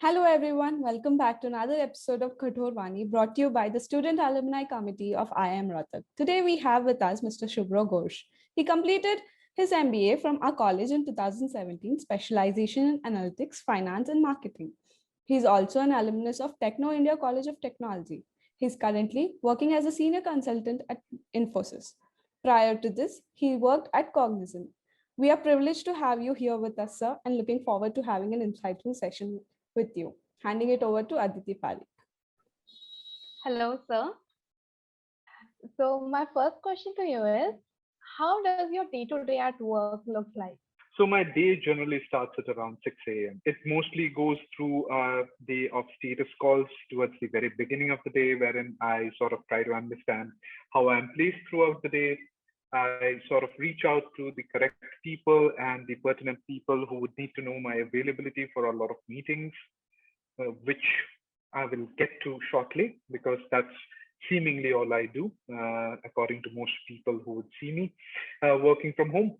Hello everyone, welcome back to another episode of Kathor Vaani brought to you by the Student Alumni Committee of IIM Rohtak. Today we have with us Mr. Subhro Ghosh. He completed his MBA from our college in 2017, specialization in analytics, finance and marketing. He is also an alumnus of Techno India College of Technology. He is currently working as a senior consultant at Infosys. Prior to this, he worked at Cognizant. We are privileged to have you here with us, sir, and looking forward to having an insightful session with you. Handing it over to Aditi Parik. Hello, sir. So my first question to you is, how does your day-to-day at work look like? So my day generally starts at around 6 a.m. It mostly goes through a day of status calls towards the very beginning of the day, wherein I sort of try to understand how I'm placed throughout the day. I sort of reach out to the correct people and the pertinent people who would need to know my availability for a lot of meetings, which I will get to shortly because that's seemingly all I do, according to most people who would see me working from home.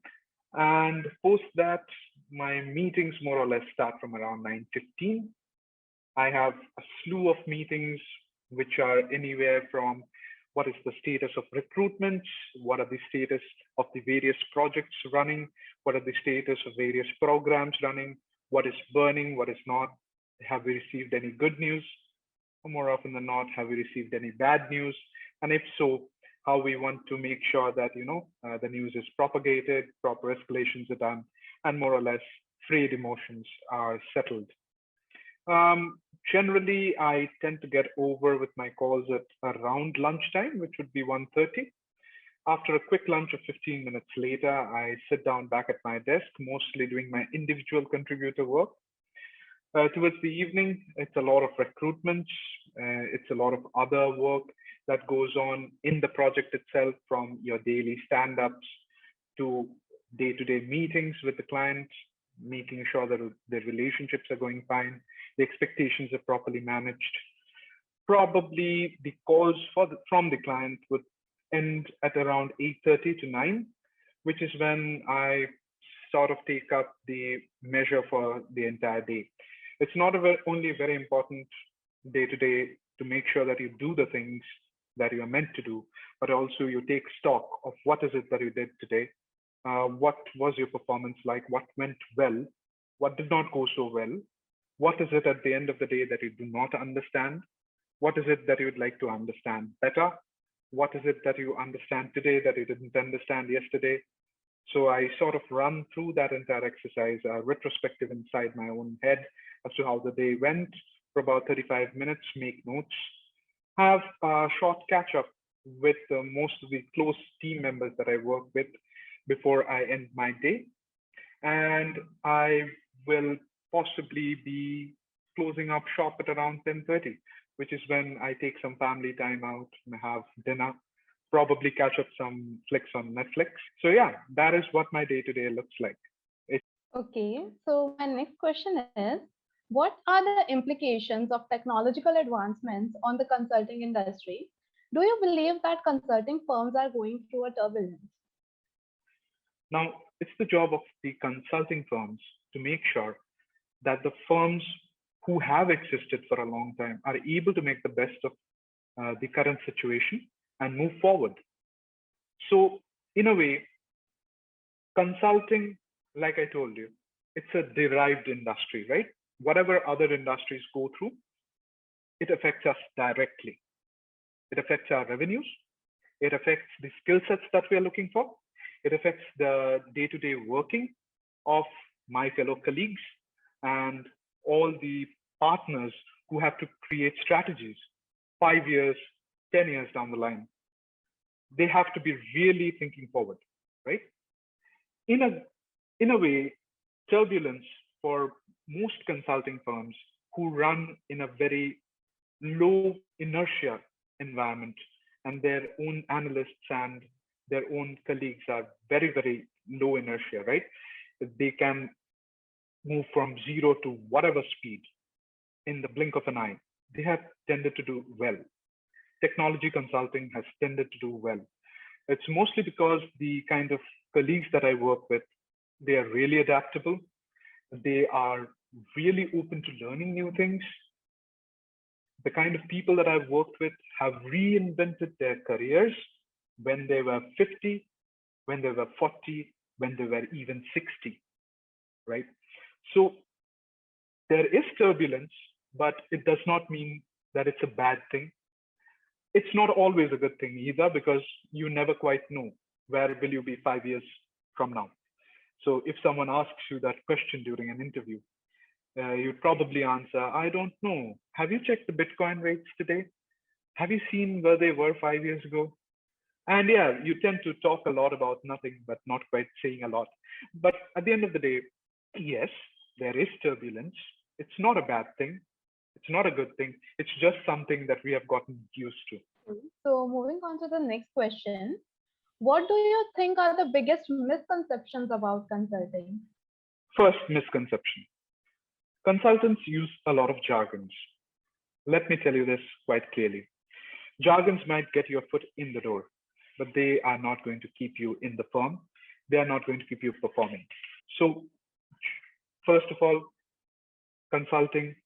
And post that, my meetings more or less start from around 9:15. I have a slew of meetings, which are anywhere from what is the status of recruitment, what are the status of the various projects running, what are the status of various programs running, what is burning, what is not, have we received any good news, or more often than not, have we received any bad news, and if so, how we want to make sure that the news is propagated, proper escalations are done, and more or less frayed emotions are settled. Generally, I tend to get over with my calls at around lunchtime, which would be 1:30. After a quick lunch of 15 minutes later, I sit down back at my desk, mostly doing my individual contributor work. Towards the evening, it's a lot of recruitment. It's a lot of other work that goes on in the project itself, from your daily stand-ups to day-to-day meetings with the client, making sure that the relationships are going fine, the expectations are properly managed. Probably the calls from the client would end at around 8:30 to 9, which is when I sort of take up the measure for the entire day. It's not only very important day to day to make sure that you do the things that you are meant to do, but also you take stock of what is it that you did today, what was your performance like, what went well, what did not go so well, what is it at the end of the day that you do not understand, what is it that you would like to understand better, what is it that you understand today that you didn't understand yesterday. So I sort of run through that entire exercise, retrospective inside my own head as to how the day went for about 35 minutes, make notes, have a short catch up with most of the close team members that I work with before I end my day. And I will possibly be closing up shop at around 10:30, which is when I take some family time out and have dinner, probably catch up some flicks on Netflix. So yeah, that is what my day-to-day looks like. Okay, so my next question is, what are the implications of technological advancements on the consulting industry? Do you believe that consulting firms are going through a turbulence? Now, it's the job of the consulting firms to make sure that the firms who have existed for a long time are able to make the best of the current situation and move forward. So in a way, consulting, like I told you, it's a derived industry, right? Whatever other industries go through, it affects us directly. It affects our revenues. It affects the skill sets that we are looking for. It affects the day-to-day working of my fellow colleagues and all the partners who have to create strategies 5 years, 10 years down the line. They have to be really thinking forward, right? In a way, turbulence for most consulting firms who run in a very low inertia environment, and their own analysts and their own colleagues are very, very low inertia, right? They can move from zero to whatever speed in the blink of an eye. They have tended to do well. Technology consulting has tended to do well. It's mostly because the kind of colleagues that I work with, they are really adaptable. They are really open to learning new things. The kind of people that I've worked with have reinvented their careers when they were 50, when they were 40, when they were even 60, right? So there is turbulence, but it does not mean that it's a bad thing. It's not always a good thing either, because you never quite know where will you be 5 years from now. So if someone asks you that question during an interview, you'd probably answer, I don't know. Have you checked the Bitcoin rates today? Have you seen where they were 5 years ago? And yeah, you tend to talk a lot about nothing, but not quite saying a lot. But at the end of the day, yes, there is turbulence. It's not a bad thing. It's not a good thing. It's just something that we have gotten used to. So moving on to the next question. What do you think are the biggest misconceptions about consulting? First misconception. Consultants use a lot of jargons. Let me tell you this quite clearly. Jargons might get your foot in the door, but they are not going to keep you in the firm. They are not going to keep you performing. So first of all, consulting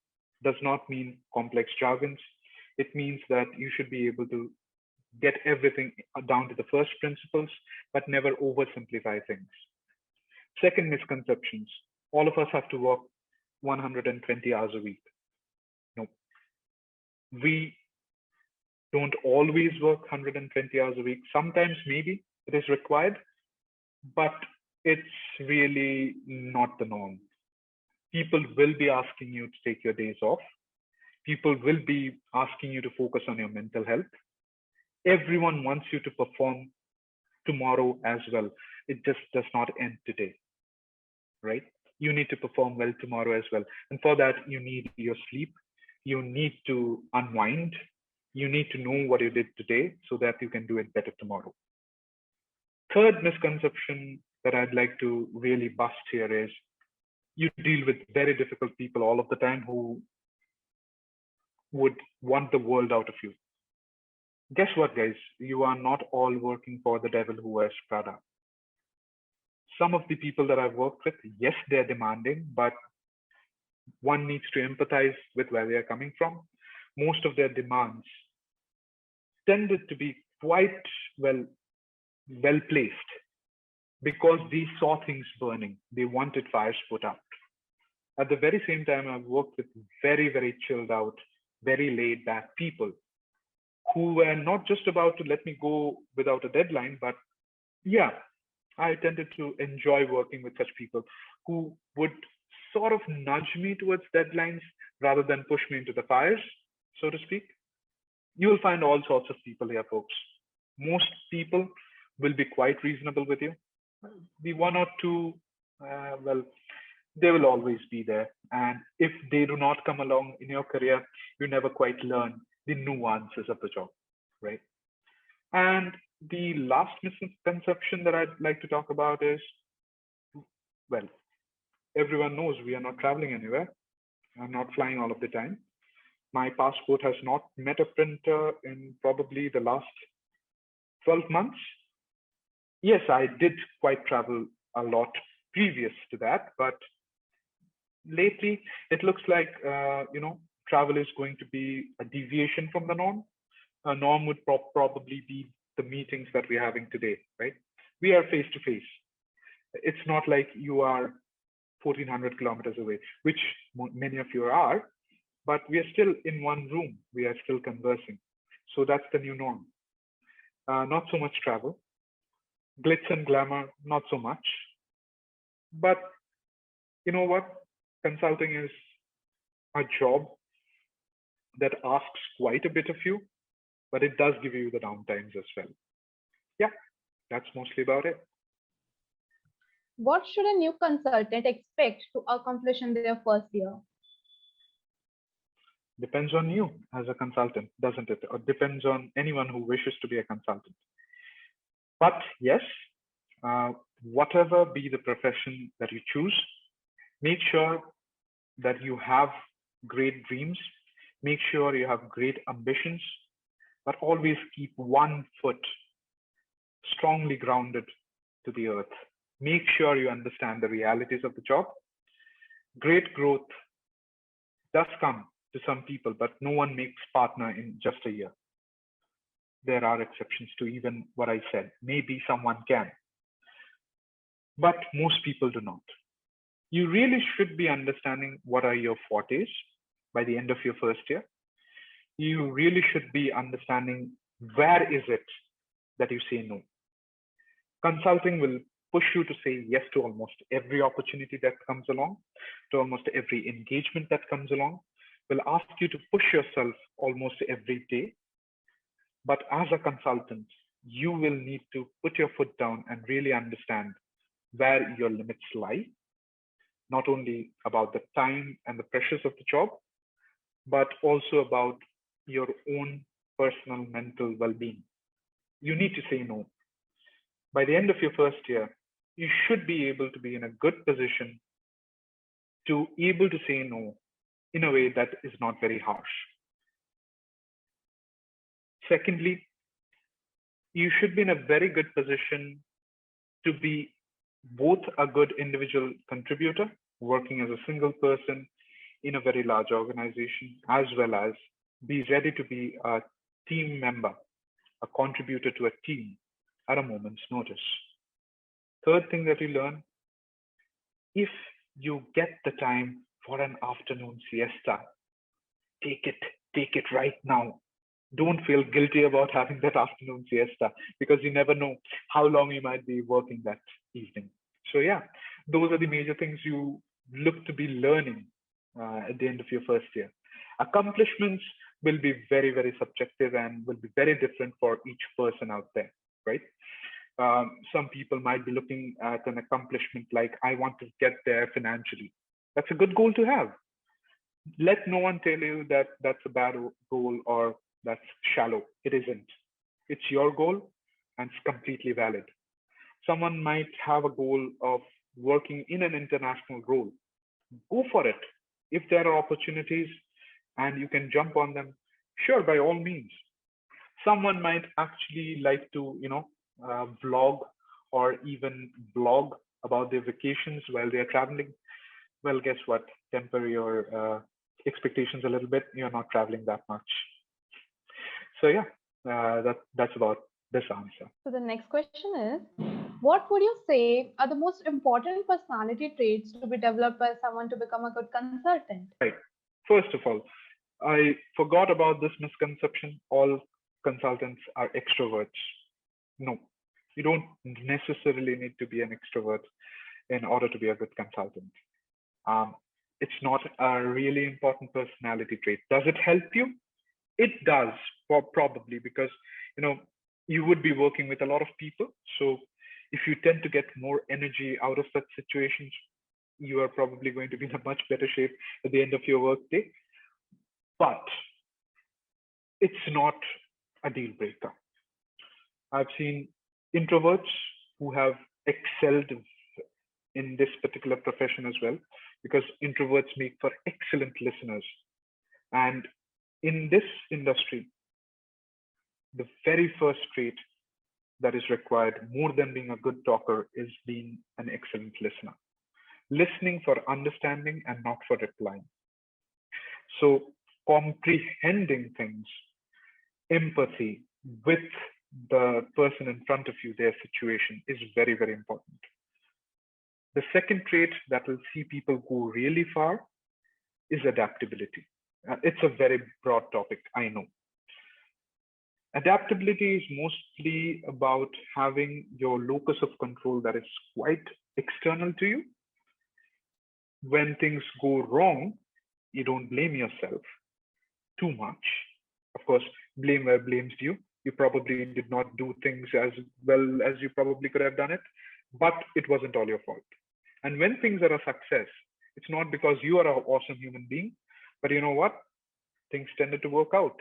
does not mean complex jargons. It means that you should be able to get everything down to the first principles, but never oversimplify things. Second misconceptions. All of us have to work 120 hours a week. No, we don't always work 120 hours a week. Sometimes maybe it is required, but it's really not the norm. People will be asking you to take your days off. People will be asking you to focus on your mental health. Everyone wants you to perform tomorrow as well. It just does not end today, right? You need to perform well tomorrow as well. And for that, you need your sleep. You need to unwind. You need to know what you did today so that you can do it better tomorrow. Third misconception that I'd like to really bust here is you deal with very difficult people all of the time who would want the world out of you. Guess what, guys? You are not all working for the devil who wears Prada. Some of the people that I've worked with, yes, they're demanding, but one needs to empathize with where they are coming from. Most of their demands tended to be quite well placed because they saw things burning. They wanted fires put out. At the very same time, I've worked with very, very chilled out, very laid back people who were not just about to let me go without a deadline, but yeah, I tended to enjoy working with such people who would sort of nudge me towards deadlines rather than push me into the fires, so to speak. You will find all sorts of people here, folks. Most people will be quite reasonable with you. The one or two, well, they will always be there. And if they do not come along in your career, you never quite learn the nuances of the job, right? And the last misconception that I'd like to talk about is, well, everyone knows we are not traveling anywhere. I'm not flying all of the time. My passport has not met a printer in probably the last 12 months. Yes, I did quite travel a lot previous to that, but lately it looks like, travel is going to be a deviation from the norm. A norm would probably be the meetings that we're having today, right? We are face to face. It's not like you are 1400 kilometers away, which many of you are, but we are still in one room. We are still conversing. So that's the new norm. Not so much travel. Glitz and glamour, not so much. But you know what? Consulting is a job that asks quite a bit of you, but it does give you the downtimes as well. Yeah, that's mostly about it. What should a new consultant expect to accomplish in their first year? Depends on you as a consultant, doesn't it? Or depends on anyone who wishes to be a consultant. But yes, whatever be the profession that you choose, make sure that you have great dreams, make sure you have great ambitions, but always keep one foot strongly grounded to the earth. Make sure you understand the realities of the job. Great growth does come to some people, but no one makes partner in just a year. There are exceptions to even what I said. Maybe someone can, but most people do not. You really should be understanding what are your fortes by the end of your first year. You really should be understanding where is it that you say no. Consulting will push you to say yes to almost every opportunity that comes along, to almost every engagement that comes along, will ask you to push yourself almost every day. But as a consultant, you will need to put your foot down and really understand where your limits lie, not only about the time and the pressures of the job, but also about your own personal mental well-being. You need to say no. By the end of your first year, you should be able to be in a good position to able to say no in a way that is not very harsh. Secondly, you should be in a very good position to be both a good individual contributor, working as a single person in a very large organization, as well as be ready to be a team member, a contributor to a team at a moment's notice. Third thing that you learn, if you get the time for an afternoon siesta, take it right now. Don't feel guilty about having that afternoon siesta, because you never know how long you might be working that evening. So yeah, those are the major things you look to be learning at the end of your first year. Accomplishments will be very, very subjective and will be very different for each person out there, right? Some people might be looking at an accomplishment like, I want to get there financially. That's a good goal to have. Let no one tell you that that's a bad goal or that's shallow. It isn't. It's your goal and it's completely valid. Someone might have a goal of working in an international role. Go for it. If there are opportunities and you can jump on them, sure, by all means. Someone might actually like to, vlog or even blog about their vacations while they're traveling. Well, guess what? Temper your expectations a little bit. You're not traveling that much. So yeah, that's about this answer. So the next question is, what would you say are the most important personality traits to be developed by someone to become a good consultant? Right. First of all, I forgot about this misconception. All consultants are extroverts. No, you don't necessarily need to be an extrovert in order to be a good consultant. It's not a really important personality trait. Does it help you? It does, probably, because you would be working with a lot of people. So if you tend to get more energy out of such situations, you are probably going to be in a much better shape at the end of your workday. But it's not a deal breaker. I've seen introverts who have excelled in this particular profession as well, because introverts make for excellent listeners. And in this industry, the very first trait that is required, more than being a good talker, is being an excellent listener. Listening for understanding and not for replying. So comprehending things, empathy with the person in front of you, their situation, is very, very important. The second trait that will see people go really far is adaptability. It's a very broad topic, I know. Adaptability is mostly about having your locus of control that is quite external to you. When things go wrong, you don't blame yourself too much. Of course, blame where blame's due. You probably did not do things as well as you probably could have done it, but it wasn't all your fault. And when things are a success, it's not because you are an awesome human being, but you know what? Things tended to work out.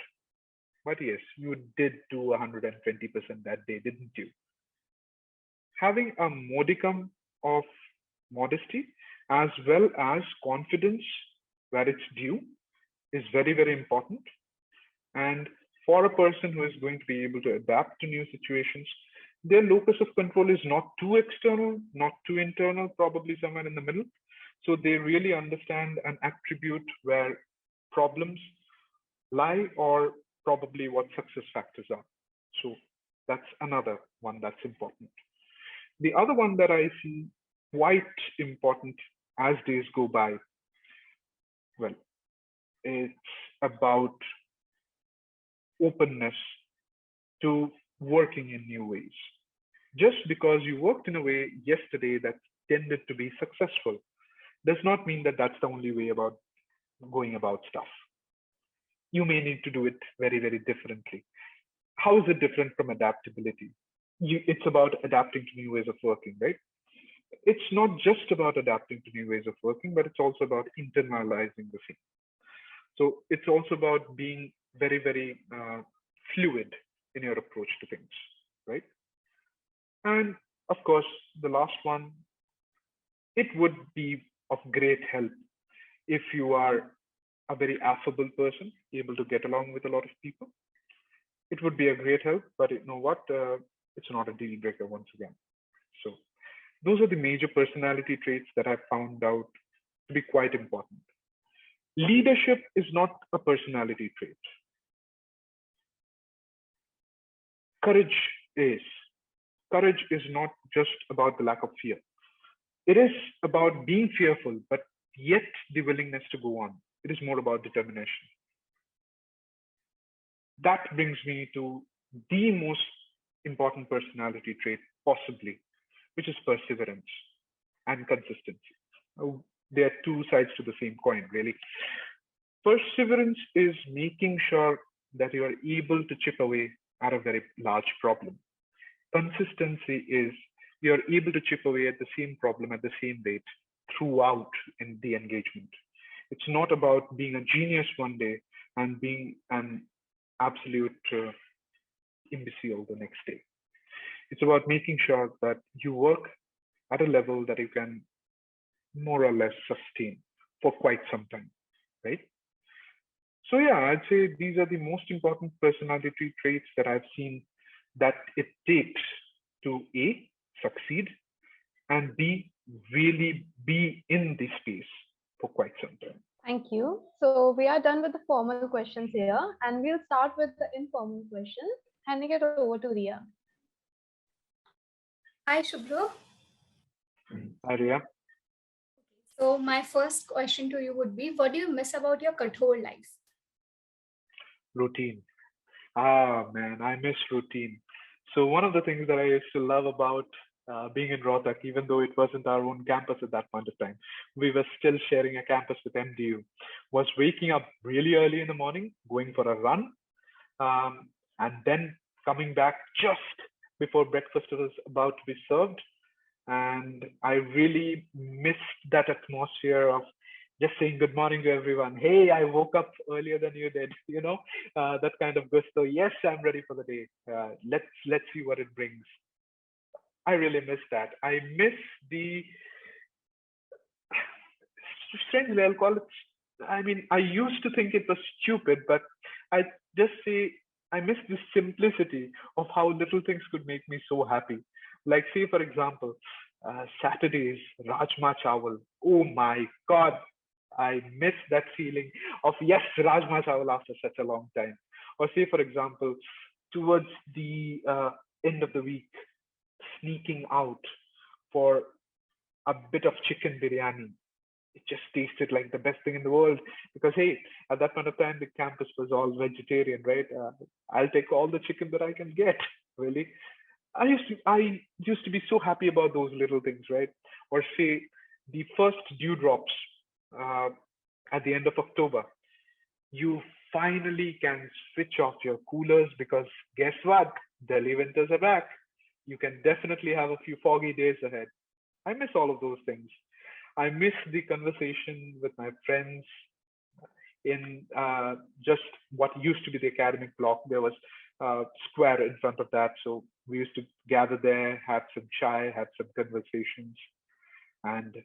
But yes, you did do 120% that day, didn't you? Having a modicum of modesty as well as confidence where it's due is very, very important. And for a person who is going to be able to adapt to new situations, their locus of control is not too external, not too internal, probably somewhere in the middle. So they really understand an attribute where problems lie or probably what success factors are. So that's another one that's important. The other one that I see quite important as days go by, well, it's about openness to working in new ways. Just because you worked in a way yesterday that tended to be successful does not mean that that's the only way about going about stuff. You may need to do it very, very differently. How is it different from adaptability? It's about adapting to new ways of working, right? It's not just about adapting to new ways of working, but it's also about internalizing the same. So it's also about being very, very fluid in your approach to things, right? And of course, the last one, it would be of great help if you are a very affable person, able to get along with a lot of people. It would be a great help, but you know what? It's not a deal breaker once again. So those are the major personality traits that I've found out to be quite important. Leadership is not a personality trait. Courage is. Courage is not just about the lack of fear. It is about being fearful, but yet the willingness to go on. It is more about determination. That brings me to the most important personality trait possibly, which is perseverance and consistency. There are two sides to the same coin, really. Perseverance is making sure that you are able to chip away at a very large problem. Consistency is you are able to chip away at the same problem at the same rate throughout in the engagement. It's not about being a genius one day and being an absolute imbecile the next day. It's about making sure that you work at a level that you can more or less sustain for quite some time, right? So yeah, I'd say these are the most important personality traits that I've seen that it takes to A, succeed, and B, really be in the space for quite some time. Thank you. So we are done with the formal questions here, and we'll start with the informal questions. Handing it over to Ria. Hi, Subhro. Arya? So my first question to you would be, what do you miss about your Kathor life? Routine. Ah, man, I miss routine. So one of the things that I used to love about being in Rohtak, even though it wasn't our own campus at that point of time, we were still sharing a campus with MDU, was waking up really early in the morning, going for a run, and then coming back just before breakfast was about to be served. And I really missed that atmosphere of just saying good morning to everyone. Hey, I woke up earlier than you did, that kind of gusto. Yes, I'm ready for the day. Let's see what it brings. I really miss that. I miss the, strangely, I'll call it, I mean, I used to think it was stupid, but I just say I miss the simplicity of how little things could make me so happy. Like, say, for example, Saturdays, Rajma Chawal. Oh my God, I miss that feeling of, yes, Rajma Chawal after such a long time. Or say, for example, towards the end of the week, sneaking out for a bit of chicken biryani. It just tasted like the best thing in the world because, hey, at that point of time, the campus was all vegetarian, right? I'll take all the chicken that I can get, really. I used to be so happy about those little things, right? Or say the first dewdrops at the end of October. You finally can switch off your coolers because guess what? Delhi winters are back. You can definitely have a few foggy days ahead. I miss all of those things. I miss the conversation with my friends in just what used to be the academic block. There was a square in front of that. So we used to gather there, have some chai, have some conversations. And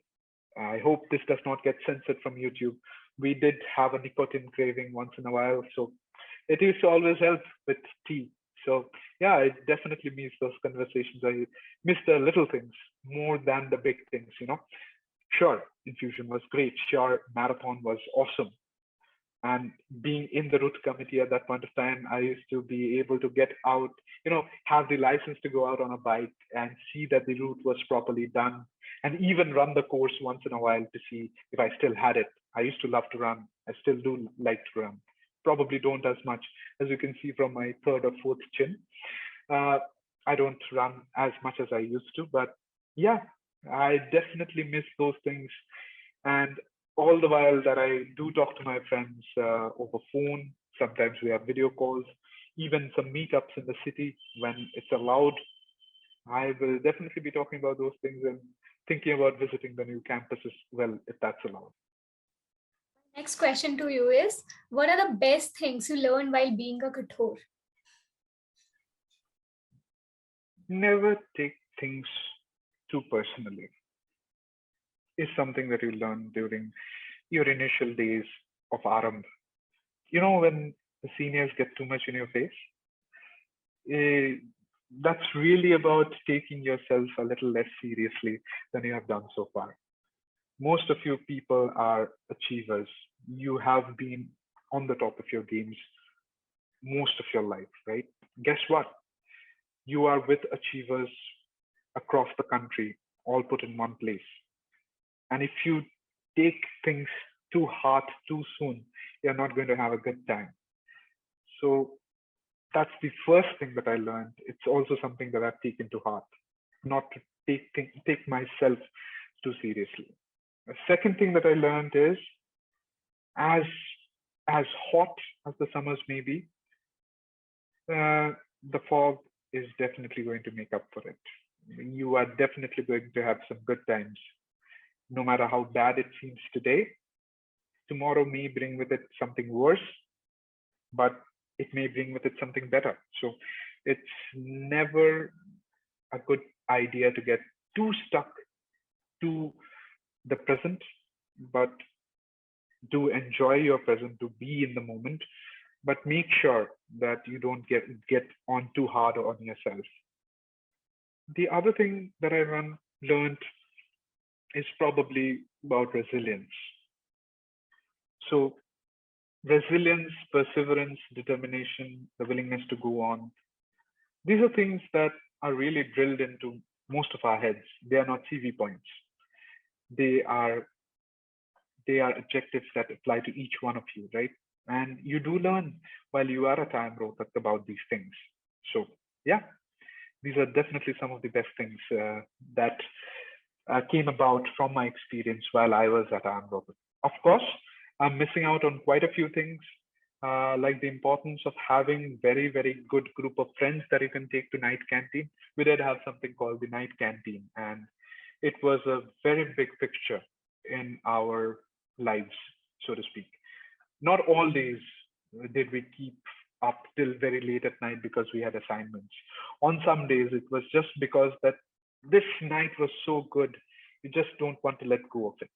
I hope this does not get censored from YouTube. We did have a nicotine craving once in a while. So it used to always help with tea. So yeah, I definitely miss those conversations. I miss the little things more than the big things, Sure, infusion was great. Sure, marathon was awesome. And being in the route committee at that point of time, I used to be able to get out, have the license to go out on a bike and see that the route was properly done, and even run the course once in a while to see if I still had it. I used to love to run. I still do like to run. Probably don't as much, as you can see from my third or fourth chin. Uh, I don't run as much as I used to, but yeah, I definitely miss those things. And all the while that I do talk to my friends over phone, sometimes we have video calls, even some meetups in the city when it's allowed. I will definitely be talking about those things and thinking about visiting the new campus as well, if that's allowed. Next question to you is, what are the best things you learned while being a Kathor? Never take things too personally is something that you learn during your initial days of Aram. When the seniors get too much in your face, eh, that's really about taking yourself a little less seriously than you have done so far. Most of you people are achievers. You have been on the top of your games most of your life, right? Guess what? You are with achievers across the country, all put in one place. And if you take things too hard too soon, you're not going to have a good time. So that's the first thing that I learned. It's also something that I've taken to heart, not to take myself too seriously. The second thing that I learned is, as hot as the summers may be, the fog is definitely going to make up for it. You are definitely going to have some good times. No matter how bad it seems today, tomorrow may bring with it something worse, but it may bring with it something better. So it's never a good idea to get too stuck to the present, but do enjoy your present, to be in the moment, but make sure that you don't get on too hard on yourself. The other thing that I learned is probably about resilience. So resilience, perseverance, determination, the willingness to go on. These are things that are really drilled into most of our heads. They are not CV points. They are objectives that apply to each one of you, right? And you do learn while you are at IIM Rohtak about these things. So yeah, these are definitely some of the best things that came about from my experience while I was at IIM Rohtak. Of course, I'm missing out on quite a few things, like the importance of having very, very good group of friends that you can take to night canteen. We did have something called the night canteen, and it was a very big picture in our lives, so to speak. Not all days did we keep up till very late at night because we had assignments. On some days, it was just because that this night was so good, you just don't want to let go of it.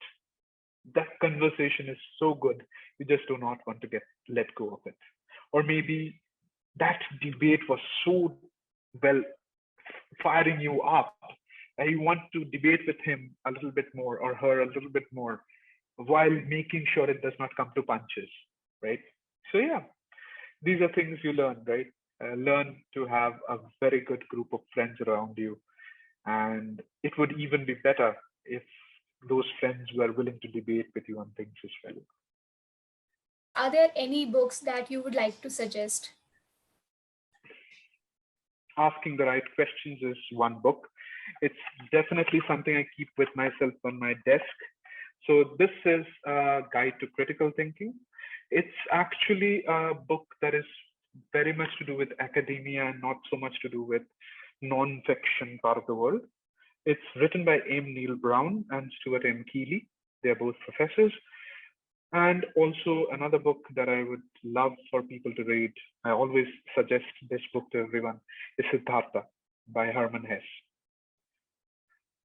That conversation is so good, you just do not want to let go of it. Or maybe that debate was so well firing you up, and you want to debate with him a little bit more or her a little bit more, while making sure it does not come to punches, right? So yeah, these are things you learn, right? Learn to have a very good group of friends around you, and it would even be better if those friends were willing to debate with you on things as well. Are there any books that you would like to suggest? Asking the right questions is one book. It's definitely something I keep with myself on my desk. So this is a guide to critical thinking. It's actually a book that is very much to do with academia and not so much to do with non-fiction part of the world. It's written by M. Neil Brown and Stuart M. Keeley. They're both professors. And also another book that I would love for people to read, I always suggest this book to everyone, is Siddhartha by Hermann Hesse.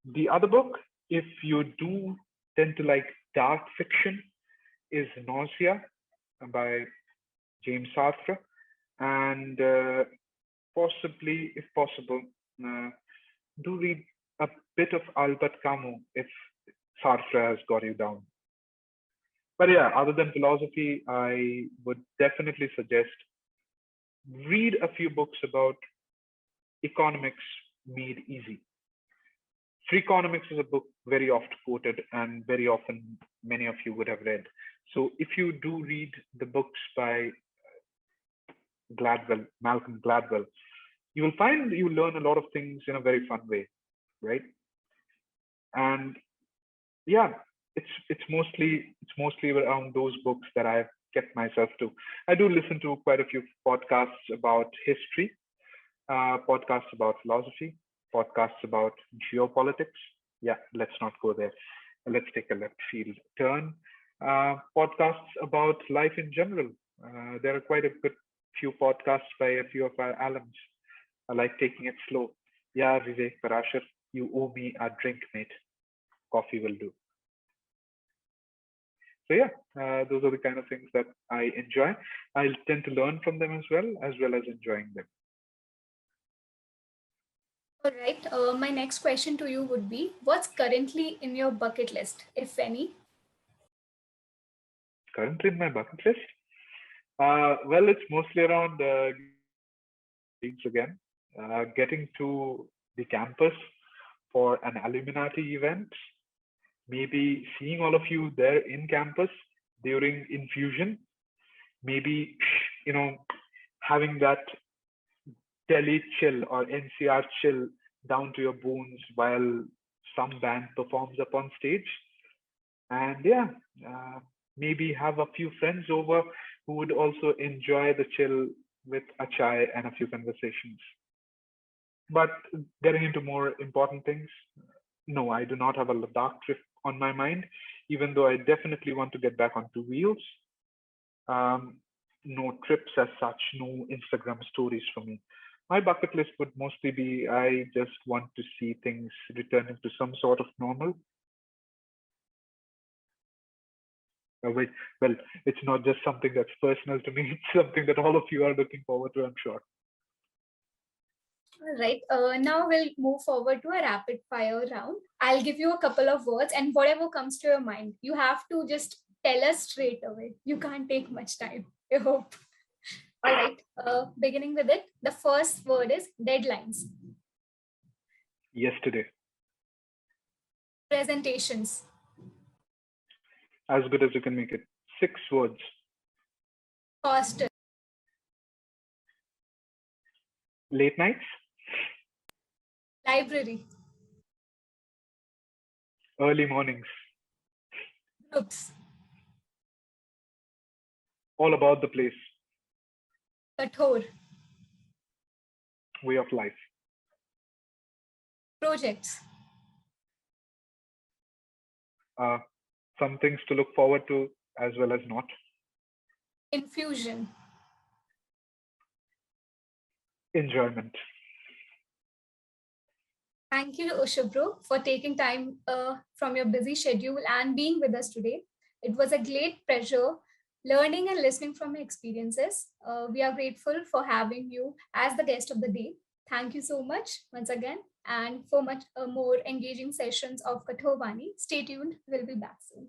The other book, if you do tend to like dark fiction, is Nausea by James Sartre. And possibly, if possible, do read a bit of Albert Camus if Sartre has got you down. But yeah, other than philosophy, I would definitely suggest read a few books about economics made easy. Freakonomics is a book very oft quoted and very often many of you would have read. So if you do read the books by Malcolm Gladwell, you will find you learn a lot of things in a very fun way, right? And yeah, it's mostly around those books that I've kept myself to. I do listen to quite a few podcasts about history, podcasts about philosophy, podcasts about geopolitics. Yeah, let's not go there. Let's take a left field turn. Podcasts about life in general. There are quite a good few podcasts by a few of our alums. I like taking it slow. Yeah, Vivek Parashar, you owe me a drink, mate. Coffee will do. So yeah, those are the kind of things that I enjoy. I tend to learn from them as well as enjoying them. All right. My next question to you would be, what's currently in your bucket list, if any? Currently in my bucket list? Well, it's mostly around gigs again. Getting to the campus for an Illuminati event, maybe seeing all of you there in campus during infusion, maybe, having that Delhi chill or NCR chill down to your bones while some band performs up on stage. And yeah, maybe have a few friends over who would also enjoy the chill with a chai and a few conversations. But getting into more important things, no, I do not have a Ladakh trip on my mind, even though I definitely want to get back on two wheels. No trips as such, no Instagram stories for me. My bucket list would mostly be I just want to see things returning to some sort of normal. Well, it's not just something that's personal to me, it's something that all of you are looking forward to, I'm sure. All right. Now we'll move forward to a rapid fire round. I'll give you a couple of words, and whatever comes to your mind, you have to just tell us straight away. You can't take much time. I hope. All right. Beginning with it, the first word is deadlines. Yesterday. Presentations. As good as you can make it. 6 words. Hostel. Late nights. Library. Early mornings. Groups. All about the place. Kathor. Way of life. Projects. Some things to look forward to as well as not. Infusion. Enjoyment. Thank you, Subhro, for taking time from your busy schedule and being with us today. It was a great pleasure learning and listening from your experiences. We are grateful for having you as the guest of the day. Thank you so much once again. And for much more engaging sessions of Kathor Vaani, stay tuned. We'll be back soon.